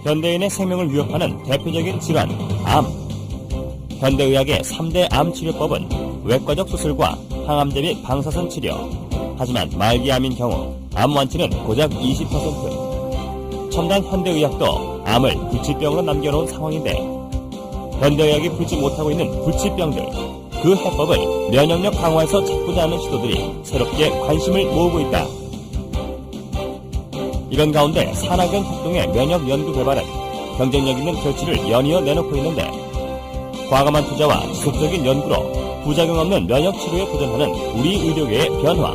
현대인의 생명을 위협하는 대표적인 질환, 암. 현대의학의 3대 암 치료법은 외과적 수술과 항암제 및 방사선 치료. 하지만 말기암인 경우 암 완치는 고작 20%. 첨단 현대의학도 암을 불치병으로 남겨놓은 상황인데 현대의학이 풀지 못하고 있는 불치병들, 그 해법을 면역력 강화에서 찾고자 하는 시도들이 새롭게 관심을 모으고 있다. 이런 가운데 산학연 협동의 면역 연구 개발은 경쟁력 있는 결실을 연이어 내놓고 있는데 과감한 투자와 지속적인 연구로 부작용 없는 면역 치료에 도전하는 우리 의료계의 변화.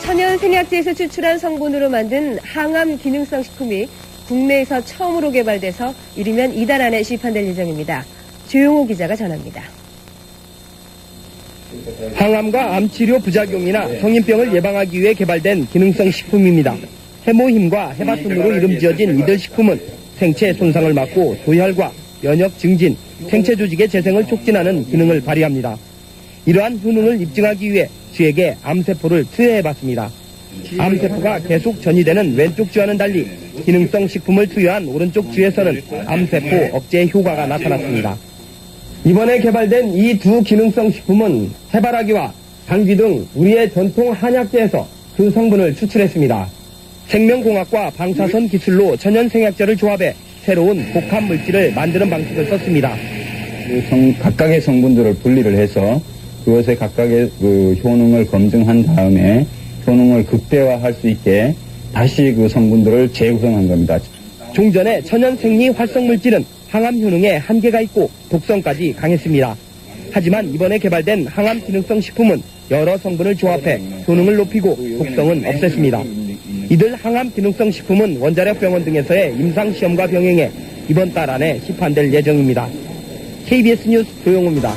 천연 생약제에서 추출한 성분으로 만든 항암 기능성 식품이 국내에서 처음으로 개발돼서 이르면 이달 안에 시판될 예정입니다. 조용호 기자가 전합니다. 항암과 암치료 부작용이나 성인병을 예방하기 위해 개발된 기능성 식품입니다. 해모힘과 해바순으로 이름 지어진 이들 식품은 생체 손상을 막고 도혈과 면역 증진, 생체 조직의 재생을 촉진하는 기능을 발휘합니다. 이러한 효능을 입증하기 위해 쥐에게 암세포를 투여해봤습니다. 암세포가 계속 전이되는 왼쪽 쥐와는 달리 기능성 식품을 투여한 오른쪽 쥐에서는 암세포 억제 효과가 나타났습니다. 이번에 개발된 이 두 기능성 식품은 해바라기와 당귀 등 우리의 전통 한약재에서 그 성분을 추출했습니다. 생명공학과 방사선 기술로 천연생약제를 조합해 새로운 복합 물질을 만드는 방식을 썼습니다. 각각의 성분들을 분리를 해서 그것의 각각의 효능을 검증한 다음에 효능을 극대화할 수 있게 다시 그 성분들을 재구성한 겁니다. 종전의 천연생리 활성물질은 항암 효능에 한계가 있고 독성까지 강했습니다. 하지만 이번에 개발된 항암 기능성 식품은 여러 성분을 조합해 효능을 높이고 독성은 없앴습니다. 이들 항암 기능성 식품은 원자력 병원 등에서의 임상시험과 병행해 이번 달 안에 시판될 예정입니다. KBS 뉴스 조용호입니다.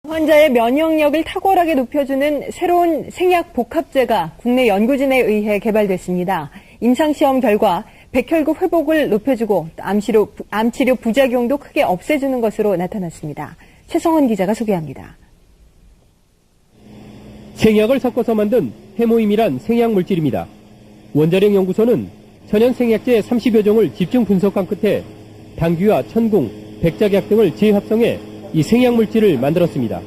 환자의 면역력을 탁월하게 높여주는 새로운 생약 복합제가 국내 연구진에 의해 개발됐습니다. 임상시험 결과 백혈구 회복을 높여주고 암치료 부작용도 크게 없애주는 것으로 나타났습니다. 최성원 기자가 소개합니다. 생약을 섞어서 만든 해모임이란 생약물질입니다. 원자력 연구소는 천연 생약제 30여 종을 집중 분석한 끝에 당귀와 천궁, 백작약 등을 재합성해 이 생약물질을 만들었습니다.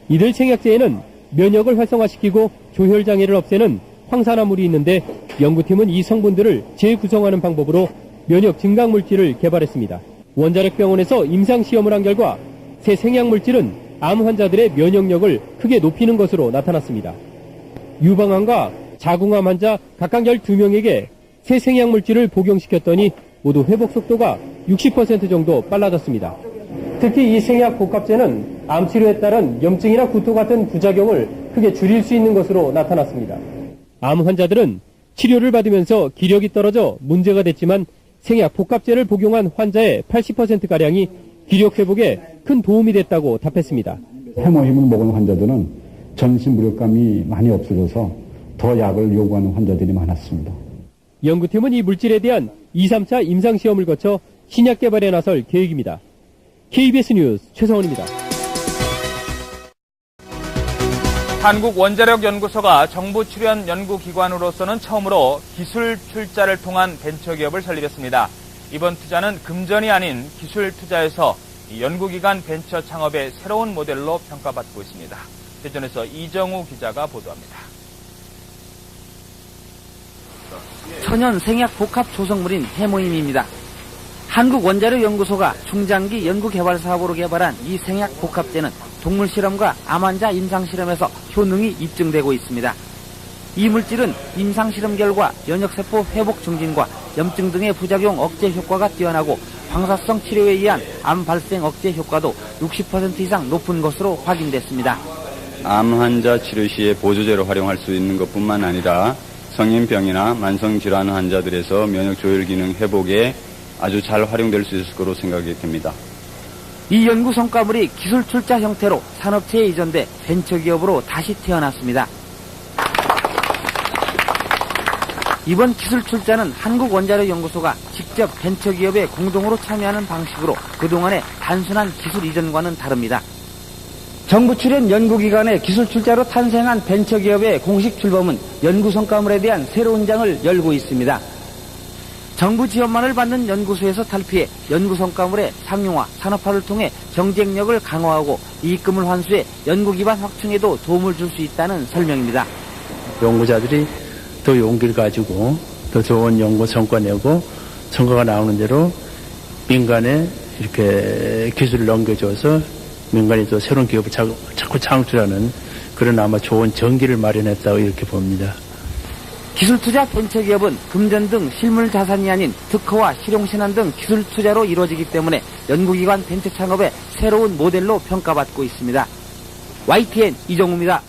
이들 생약제에는 면역을 활성화시키고 조혈장애를 없애는 황산화물이 있는데 연구팀은 이 성분들을 재구성하는 방법으로 면역 증강물질을 개발했습니다. 원자력병원에서 임상시험을 한 결과 새 생약물질은 암 환자들의 면역력을 크게 높이는 것으로 나타났습니다. 유방암과 자궁암 환자 각각 12명에게 새 생약물질을 복용시켰더니 모두 회복 속도가 60% 정도 빨라졌습니다. 특히 이 생약 복합제는 암치료에 따른 염증이나 구토 같은 부작용을 크게 줄일 수 있는 것으로 나타났습니다. 암 환자들은 치료를 받으면서 기력이 떨어져 문제가 됐지만 생약 복합제를 복용한 환자의 80%가량이 기력 회복에 큰 도움이 됐다고 답했습니다. 해모힘을 먹은 환자들은 전신 무력감이 많이 없어져서 더 약을 요구하는 환자들이 많았습니다. 연구팀은 이 물질에 대한 2, 3차 임상시험을 거쳐 신약 개발에 나설 계획입니다. KBS 뉴스 최성원입니다. 한국원자력연구소가 정부 출연 연구기관으로서는 처음으로 기술 출자를 통한 벤처기업을 설립했습니다. 이번 투자는 금전이 아닌 기술 투자에서 연구기관 벤처 창업의 새로운 모델로 평가받고 있습니다. 대전에서 이정우 기자가 보도합니다. 천연 생약 복합 조성물인 해모임입니다. 한국원자력연구소가 중장기 연구개발 사업으로 개발한 이 생약 복합제는 동물 실험과 암 환자 임상 실험에서 효능이 입증되고 있습니다. 이 물질은 임상 실험 결과 면역세포 회복 증진과 염증 등의 부작용 억제 효과가 뛰어나고 방사성 치료에 의한 암 발생 억제 효과도 60% 이상 높은 것으로 확인됐습니다. 암 환자 치료 시에 보조제로 활용할 수 있는 것뿐만 아니라 성인병이나 만성질환 환자들에서 면역 조절 기능 회복에 아주 잘 활용될 수 있을 거로 생각이 됩니다. 이 연구 성과물이 기술 출자 형태로 산업체에 이전돼 벤처기업으로 다시 태어났습니다. 이번 기술 출자는 한국원자력연구소가 직접 벤처기업에 공동으로 참여하는 방식으로 그동안의 단순한 기술 이전과는 다릅니다. 정부 출연 연구기관의 기술 출자로 탄생한 벤처기업의 공식 출범은 연구 성과물에 대한 새로운 장을 열고 있습니다. 정부 지원만을 받는 연구소에서 탈피해 연구 성과물의 상용화, 산업화를 통해 경쟁력을 강화하고 이익금을 환수해 연구기반 확충에도 도움을 줄 수 있다는 설명입니다. 연구자들이 더 용기를 가지고 더 좋은 연구 성과 내고 성과가 나오는 대로 민간에 이렇게 기술을 넘겨줘서 민간이 또 새로운 기업을 자꾸 창출하는 그런 아마 좋은 전기를 마련했다고 이렇게 봅니다. 기술투자 벤처기업은 금전 등 실물 자산이 아닌 특허와 실용신안 등 기술 투자로 이루어지기 때문에 연구기관 벤처 창업의 새로운 모델로 평가받고 있습니다. YTN 이정우입니다.